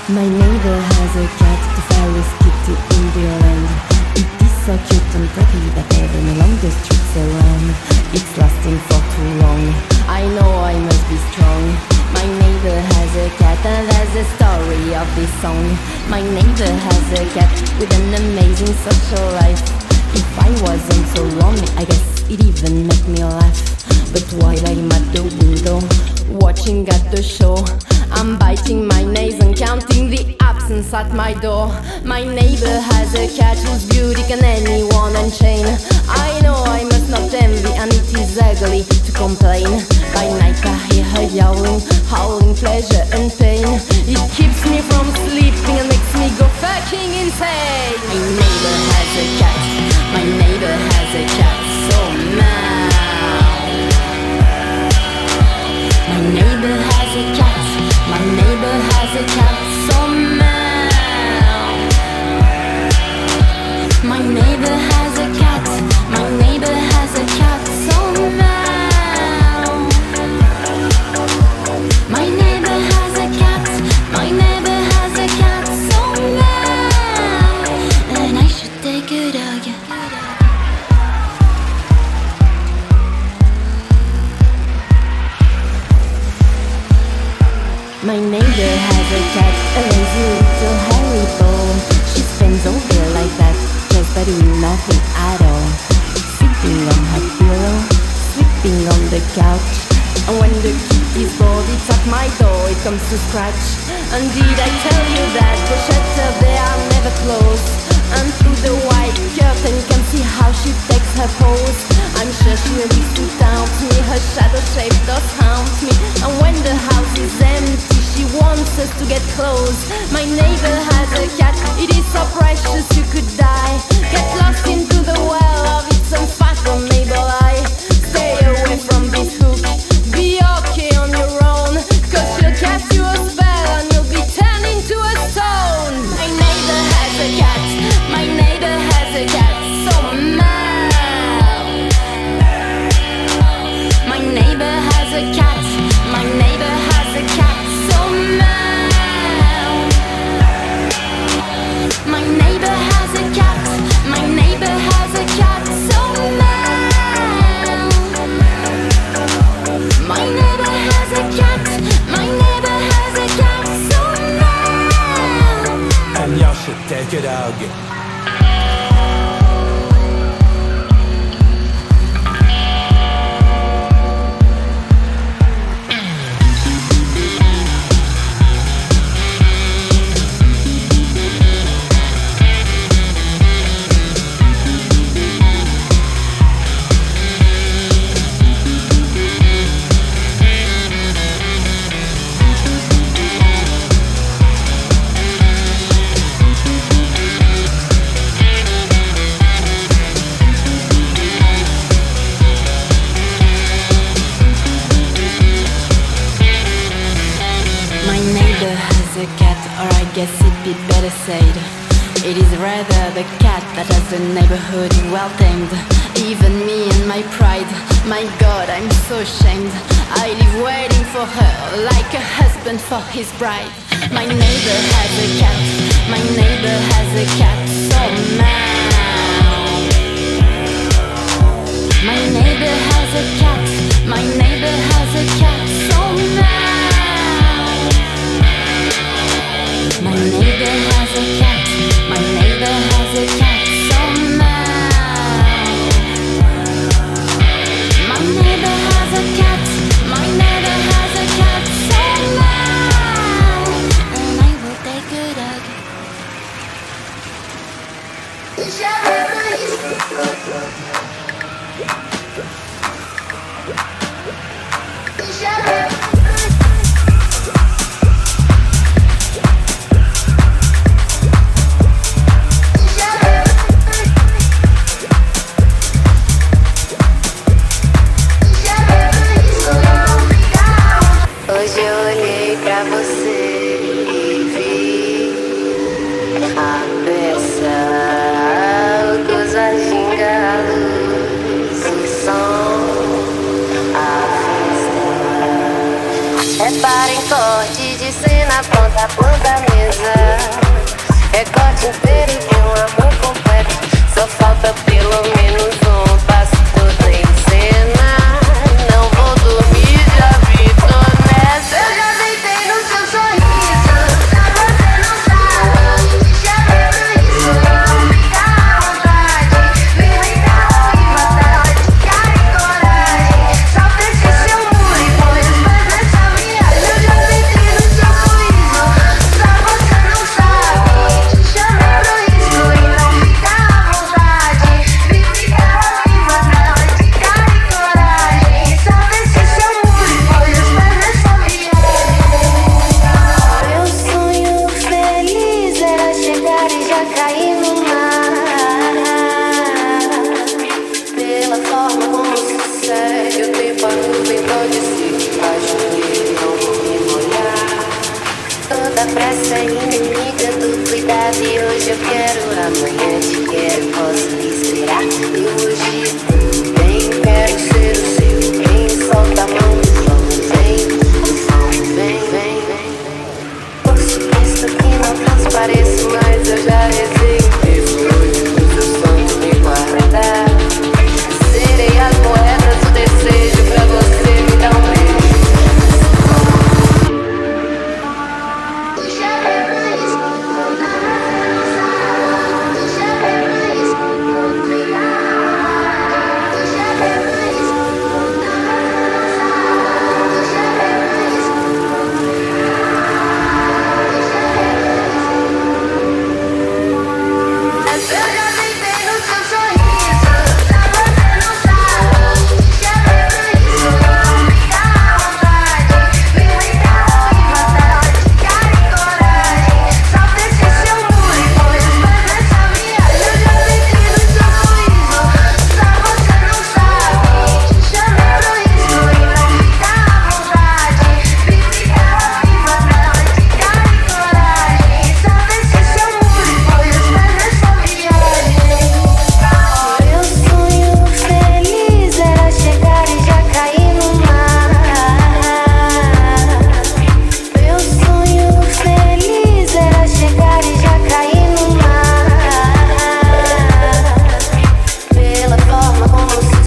My neighbor has a cat, the fairest kitty in the land. It is so cute and pretty that even along the streets around, it's lasting for too long. I know I must be strong. My neighbor has a cat and that's the story of this song. My neighbor has a cat with an amazing social life. If I wasn't so lonely, I guess it even made me laugh. But while I'm at the window, watching at the show, I'm biting my nails and counting the absence at my door. My neighbor has a cat whose beauty can anyone unchain. I know I must not envy, and it is ugly to complain. By night I hear her yowling, howling pleasure and pain. It keeps me from sleeping and makes me go fucking insane. My neighbor has a cat, my neighbor has a cat, so mad. My neighbor has a cat, my neighbor has a cat, so mad. My neighbor has a cat, my neighbor has a cat, so mad. My neighbor has a cat, my neighbor has a cat, so mad. And I should take a dog. My neighbor has a cat, a lazy little hairy ball. She spends all day like that, just by doing nothing at all. Sitting on her pillow, sleeping on the couch. And when the kitty's bored, it's at my door, it comes to scratch. And did I tell you that the shutters they are never closed? And through the white curtain you can see how she takes her pose. I'm sure she lives to taunt me, her shadow shape does haunt me. And when the house is empty, she wants us to get close. My neighbor has a cat, it is so precious you could die. Get lost into the well of its unfathomable eye. Stay away from this hook, be okay on your own, cause she'll cast you a spell and you'll be turned into a stone. My neighbor has a cat, my neighbor has a cat, so mad. My neighbor has a cat, my neighbor has a cat, so mad. My neighbor has a cat, my neighbor has a cat, so mad. My neighbor has a cat, my neighbor has a cat, so mad. And y'all should take it out. Or I guess it'd be better said, it is rather the cat that has the neighborhood well tamed. Even me and my pride, my God, I'm so ashamed. I live waiting for her like a husband for his bride. My neighbor has a cat, my neighbor has a cat, so mad. My neighbor has a cat, my neighbor has a cat, so mad. My neighbor has a cat, my neighbor has a cat, so mad. My neighbor has a cat, my neighbor has a cat, so mad. And I will take a dog. Shut up. na ponta da mesa. Recorte inteiro de um amor completo. Só falta pelo menos um passo todo em cena. Não vou dormir, já vi, tô nessa. Eu já deitei no seu sorriso, só você não sabe. Te chamei pro isso, não fica à vontade. Vem brincar e matar, de cara e coragem. Só feche seu muro e põe os pés nessa viagem. Eu já deitei no seu sorriso, só você não sabe. Te chamei pro isso e não fica à vontade. Vem brincar e matar, de cara e coragem. Só feche seu muro e põe os pés nessa viagem. Meu sonho feliz era chegar e já cair no mar. Pela forma como sucede, o tempo a nuvem pode ser debaixo dele, não vou me molhar. Toda pressa é inimiga do cuidado e hoje eu quero, amanhã te quero, posso esperar. E hoje tudo bem, quero ser o seu. Quem solta a mão do som, vem. Posso visto que não transpareço, mas eu já rezei. Devo hoje o seu santo me guardar.